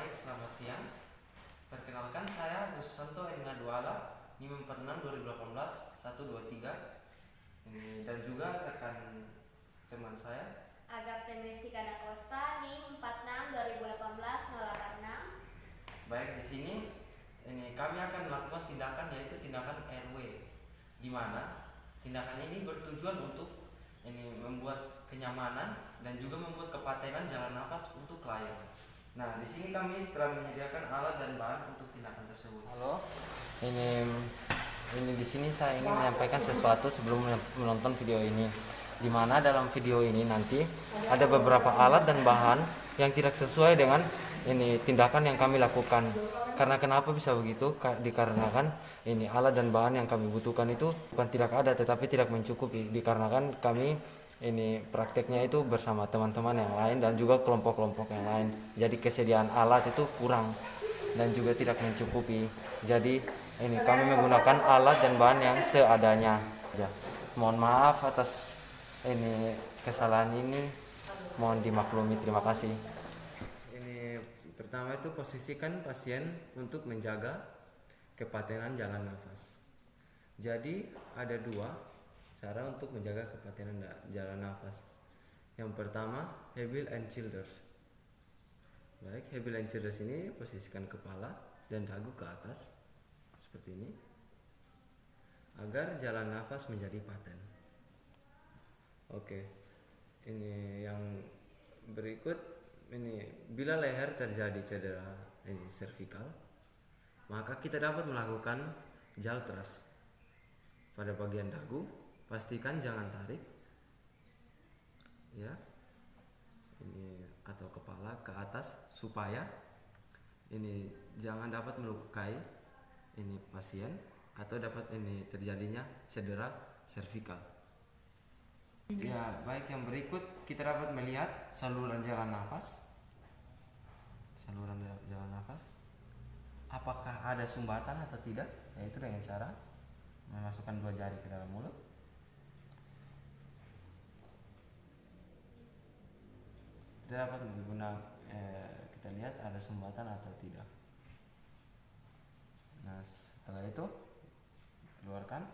Baik, selamat siang. Perkenalkan saya Susanto Enga Duala, NIM 46 2018 123. Dan juga rekan teman saya Agapten Ristika Dakosta, NIM 46 2018 086. Baik, di sini kami akan melakukan tindakan, yaitu tindakan RW, di mana tindakan ini bertujuan untuk membuat kenyamanan dan juga membuat kepatenan jalan nafas untuk klien. Nah, di sini kami telah menyediakan alat dan bahan untuk tindakan tersebut. Halo, ini di sini saya ingin menyampaikan sesuatu sebelum menonton video ini. Di mana dalam video ini nanti ada beberapa alat dan bahan yang tidak sesuai dengan tindakan yang kami lakukan. Karena kenapa bisa begitu? Dikarenakan ini alat dan bahan yang kami butuhkan itu bukan tidak ada, tetapi tidak mencukupi. Dikarenakan kami prakteknya itu bersama teman-teman yang lain dan juga kelompok-kelompok yang lain. Jadi kesediaan alat itu kurang dan juga tidak mencukupi. Jadi kami menggunakan alat dan bahan yang seadanya. Ya. Mohon maaf atas kesalahan ini. Mohon dimaklumi. Terima kasih. Pertama itu posisikan pasien untuk menjaga kepatenan jalan nafas. Jadi ada dua cara untuk menjaga kepatenan jalan nafas. Yang pertama, Hebel and Childers. Baik, Hebel and Childers ini posisikan kepala dan dagu ke atas seperti ini agar jalan nafas menjadi paten. Oke. Ini yang berikut, bila leher terjadi cedera servikal, maka kita dapat melakukan jaw thrust pada bagian dagu. Pastikan jangan tarik, ya, atau kepala ke atas supaya jangan dapat melukai pasien atau dapat terjadinya cedera servikal. Ya, baik, yang berikut kita dapat melihat saluran jalan nafas. Saluran jalan nafas. Apakah ada sumbatan atau tidak? Yaitu dengan cara memasukkan 2 jari ke dalam mulut. Kita dapat kita lihat ada sumbatan atau tidak. Nah, setelah itu keluarkan.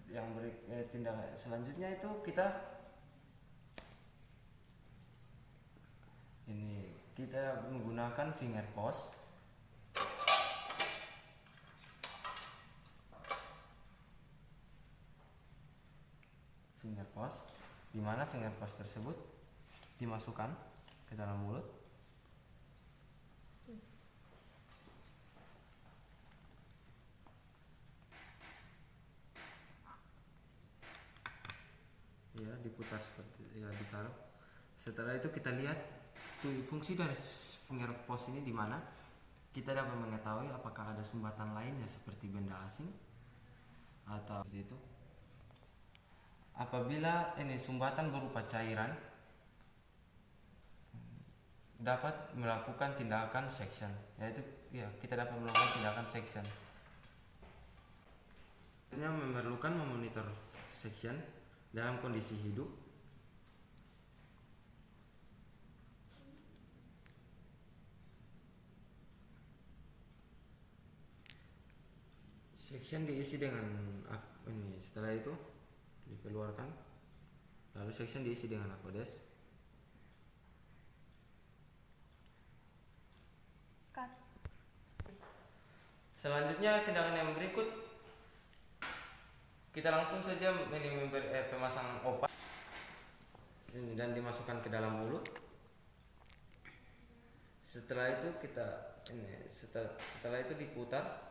Yang tindakan selanjutnya itu kita menggunakan finger pose. Finger pose, di mana finger pose tersebut dimasukkan ke dalam mulut. Ya, diputar seperti ditaruh. Setelah itu kita lihat fungsi dari finger pose ini, di mana kita dapat mengetahui apakah ada sumbatan lainnya seperti benda asing atau itu. Apabila sumbatan berupa cairan, dapat melakukan tindakan section, yaitu kita dapat melakukan tindakan section. Memerlukan memonitor section dalam kondisi hidup. Section diisi dengan setelah itu dikeluarkan, lalu section diisi dengan Aquades. Selanjutnya tindakan yang berikut, kita langsung saja memberi pemasangan obat dan dimasukkan ke dalam mulut. Setelah itu setelah itu diputar.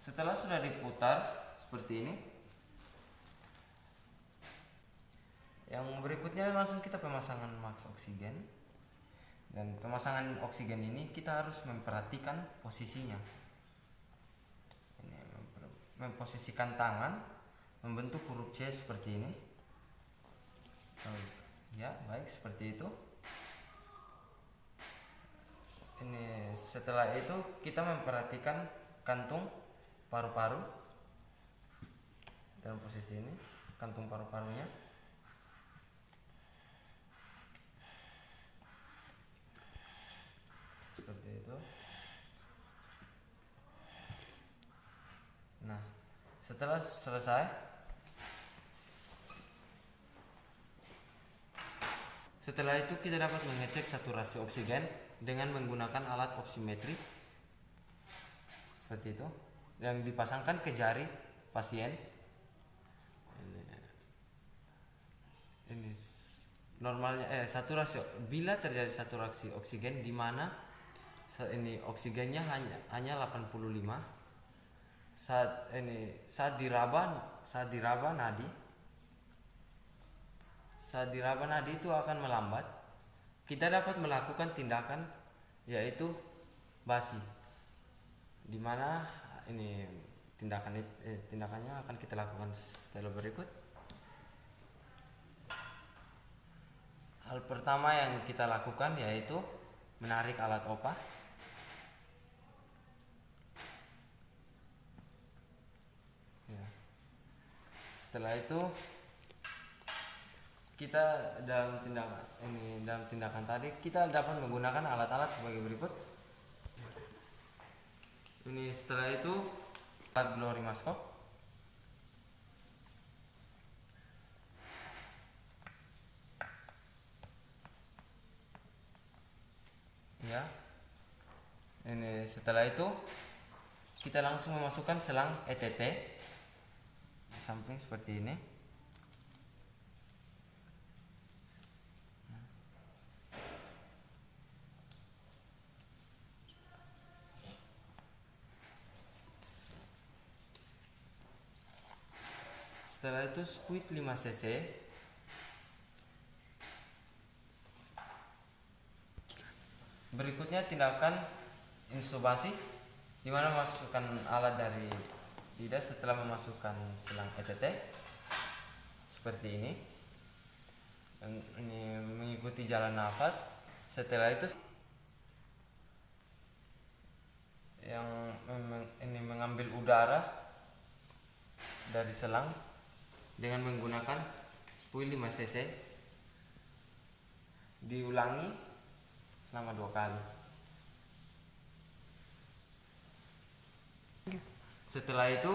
Setelah sudah diputar seperti ini, yang berikutnya langsung kita pemasangan max oksigen. Dan pemasangan oksigen ini kita harus memperhatikan posisinya. Memposisikan tangan membentuk huruf C seperti ini. Ya, baik, seperti itu. Setelah itu kita memperhatikan kantung paru-paru dalam posisi ini, kantung paru-parunya. Setelah selesai, setelah itu kita dapat mengecek saturasi oksigen dengan menggunakan alat oximetri seperti itu yang dipasangkan ke jari pasien. Ini normalnya saturasi, bila terjadi saturasi oksigen di mana ini oksigennya hanya 85 saat diraba nadi itu akan melambat. Kita dapat melakukan tindakan yaitu basi, di mana ini tindakannya akan kita lakukan setelah berikut. Hal pertama yang kita lakukan yaitu menarik alat OPA. Ya. Setelah itu kita dalam tindakan tadi kita dapat menggunakan alat-alat sebagai berikut. Ini setelah itu alat glorimaskop. Ya. Ini setelah itu kita langsung memasukkan selang ETT di samping seperti ini. Setelah itu spuit 5 cc. Berikutnya tindakan insubasi, di mana masukkan alat dari lidah setelah memasukkan selang ETT seperti ini. Dan ini mengikuti jalan nafas. Setelah itu yang ini mengambil udara dari selang dengan menggunakan spuit 5 cc. Diulangi selama 2 kali. Setelah itu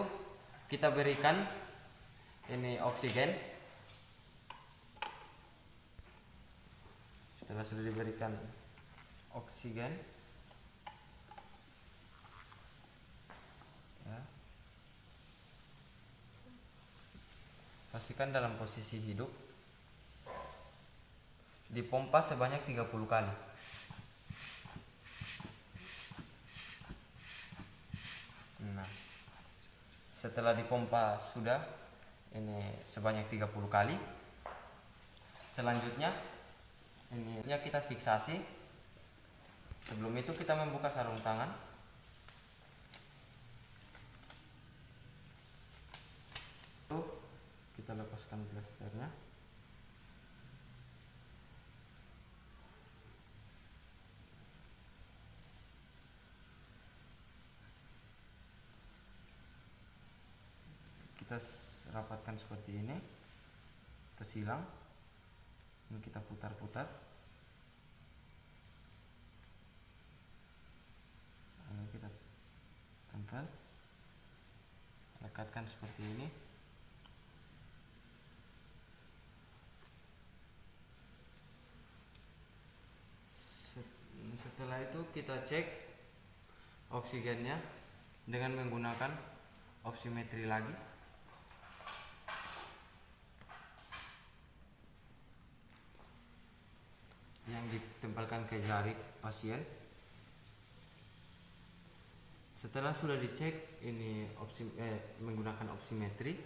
kita berikan ini oksigen. Setelah sudah diberikan oksigen, ya, pastikan dalam posisi hidup. Dipompa sebanyak 30 kali. Nah, setelah dipompa sudah ini sebanyak 30 kali, selanjutnya ini kita fiksasi. Sebelum itu kita membuka sarung tangan. Lalu kita lepaskan plasternya. Kita rapatkan seperti ini, kita silang, ini kita putar-putar, lalu kita tempel, lekatkan seperti ini. Setelah itu kita cek oksigennya dengan menggunakan oximetri lagi. Yang ditempelkan ke jari pasien. Setelah sudah dicek ini menggunakan oximetri,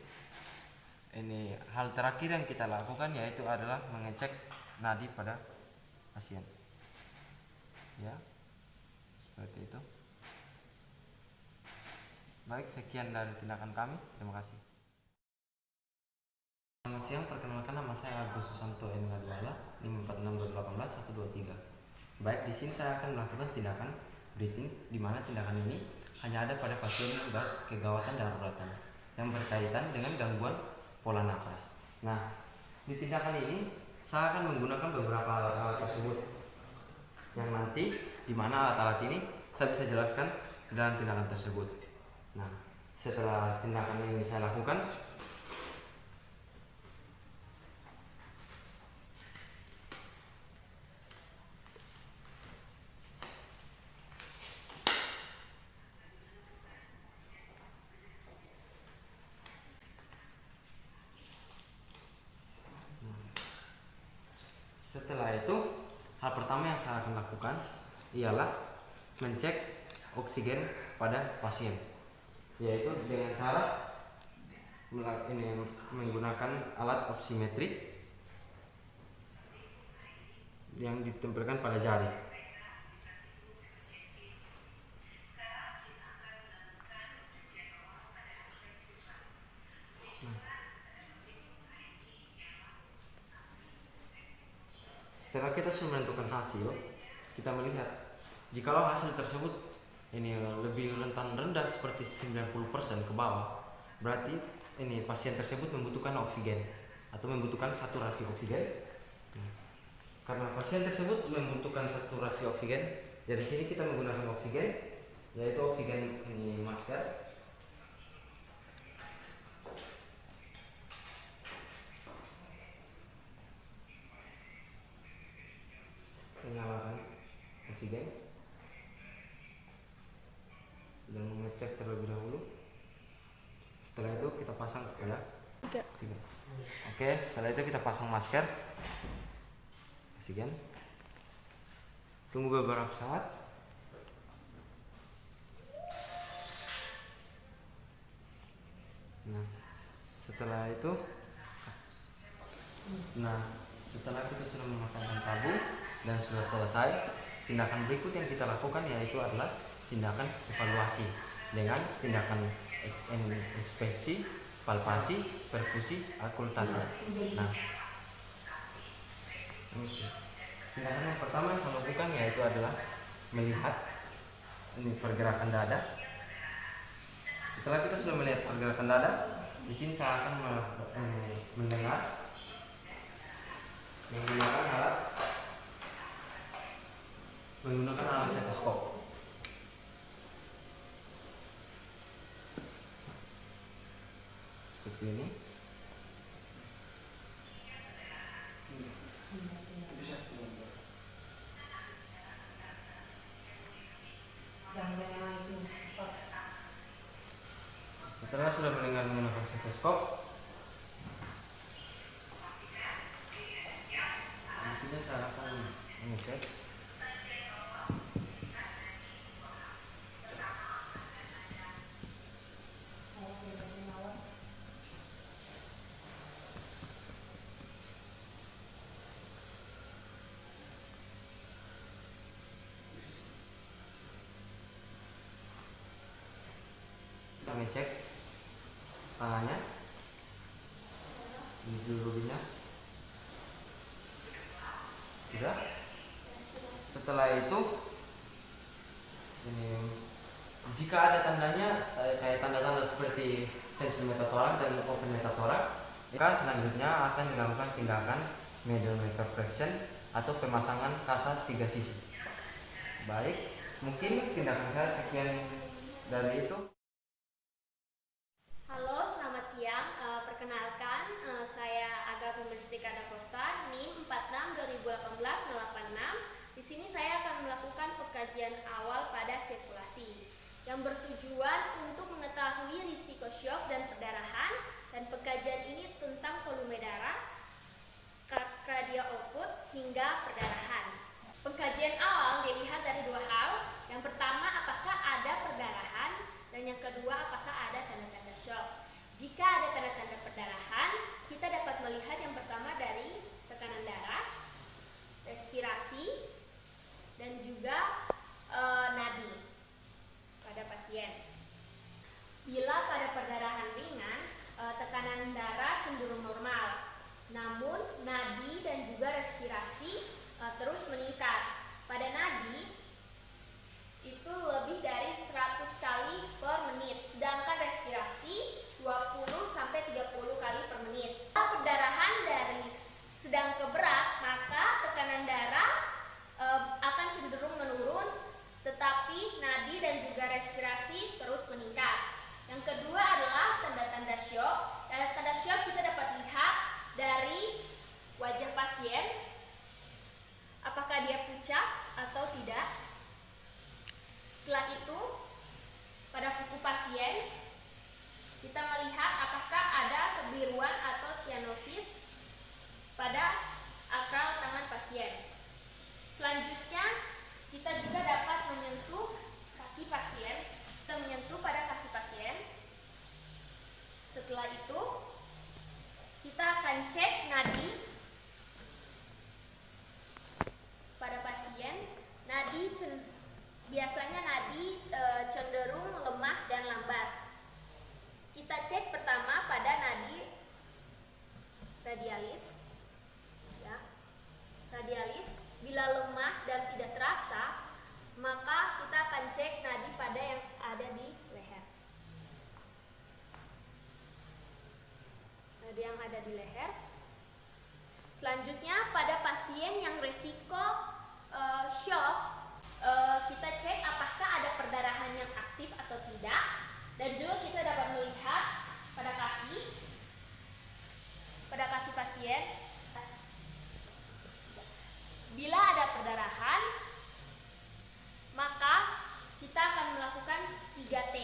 ini hal terakhir yang kita lakukan yaitu adalah mengecek nadi pada pasien. Ya, seperti itu. Baik, sekian dari tindakan kami. Terima kasih. Selamat siang, perkenalkan nama saya Agus Susanto Enladwala, 546-2018-123. Baik, di sini saya akan melakukan tindakan breathing, di mana tindakan ini hanya ada pada pasien yang berkegawatan daruratan yang berkaitan dengan gangguan pola nafas. Nah, di tindakan ini saya akan menggunakan beberapa alat-alat tersebut, yang nanti di mana alat-alat ini saya bisa jelaskan ke dalam tindakan tersebut. Nah, Setelah tindakan yang saya lakukan, hal pertama yang saya akan lakukan ialah mengecek oksigen pada pasien, yaitu dengan cara menggunakan alat oximetri yang ditempelkan pada jari. Setelah kita sudah menentukan hasil, kita melihat jikalau hasil tersebut ini lebih rendah seperti 90% ke bawah, berarti ini pasien tersebut membutuhkan oksigen atau membutuhkan saturasi oksigen. Karena pasien tersebut membutuhkan saturasi oksigen, dari sini kita menggunakan oksigen, yaitu oksigen ini masker. Menyalakan oksigen dan mengecek terlebih dahulu. Setelah itu kita pasang kepada 3. Oke, setelah itu kita pasang masker oksigen. Tunggu beberapa saat. Setelah kita sudah memasangkan tabung dan sudah selesai, tindakan berikut yang kita lakukan yaitu adalah tindakan evaluasi dengan tindakan inspeksi, palpasi, perfusi, okultasi. Tindakan yang pertama yang saya lakukan yaitu adalah melihat pergerakan dada. Setelah kita sudah melihat pergerakan dada, di sini saya akan mendengar menggunakan alat stetoskop. Seperti ini. Setelah sudah mendengar menggunakan stetoskop, nantinya saya akan mengecek tangannya, ini dulunya. Sudah. Setelah itu jika ada tandanya kayak tanda-tanda seperti tension metatorak dan open metatorak, maka selanjutnya akan dilakukan tindakan medial microfraction atau pemasangan kasat 3 sisi. Baik, mungkin tindakan saya sekian dari itu. Halo, selamat siang. Perkenalkan, saya Agatha Mustika Da Costa, NIM 46 2018 086. Di sini saya akan melakukan pengkajian awal pada sirkulasi yang bertujuan untuk mengetahui risiko shock dan perdarahan, dan pengkajian ini tentang volume darah, cardiac output hingga perdarahan. Pengkajian awal dilihat dari 2 hal. Yang pertama, apakah ada perdarahan, dan yang kedua, apakah ada tanda-tanda shock. Jika ada tanda-tanda perdarahan, kita dapat melihat yang pertama dari tekanan darah, respirasi, dan juga nadi pada pasien. Bila pada perdarahan ringan, tekanan darah cenderung normal, namun nadi dan juga respirasi terus meningkat. Pada nadi itu lebih dari 100 kali per menit, sedangkan respirasi 20-30 kali per menit. Jika perdarahan dari sedang ke berat, maka tekanan darah akan cenderung menurun, tetapi nadi dan juga respirasi terus meningkat. Yang kedua cek nadi pada pasien. Biasanya nadi cenderung lemah dan lambat. Kita cek pertama pada nadi radialis. Ya. Radialis, bila lemah dan tidak terasa, maka kita akan cek nadi pada yang ada di leher. Nadi yang ada di leher. Selanjutnya pada pasien yang resiko shock, kita cek apakah ada perdarahan yang aktif atau tidak, dan juga kita dapat melihat pada kaki pasien. Bila ada perdarahan, maka kita akan melakukan 3T.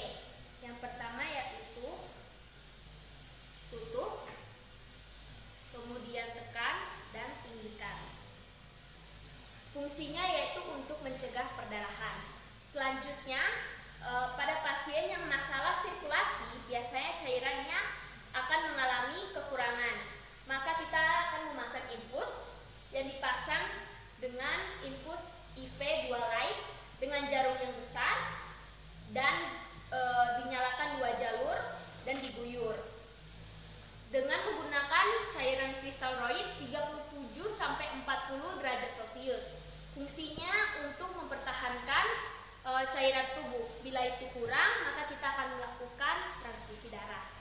Yang pertama yaitu tutup, kemudian tekan, dan tinggikan. Fungsinya yaitu untuk mencegah perdarahan. Selanjutnya, pada pasien yang masalah sirkulasi, biasanya cairannya akan mengalami kekurangan. Maka kita akan memasang infus yang dipasang dengan infus IV dual light dengan jarum yang besar dan dinyalakan 2 jalur dan diguyur dengan menggunakan cairan kristaloid 37-40 derajat Celcius. Fungsinya untuk mempertahankan cairan tubuh. Bila itu kurang, maka kita akan melakukan transfusi darah.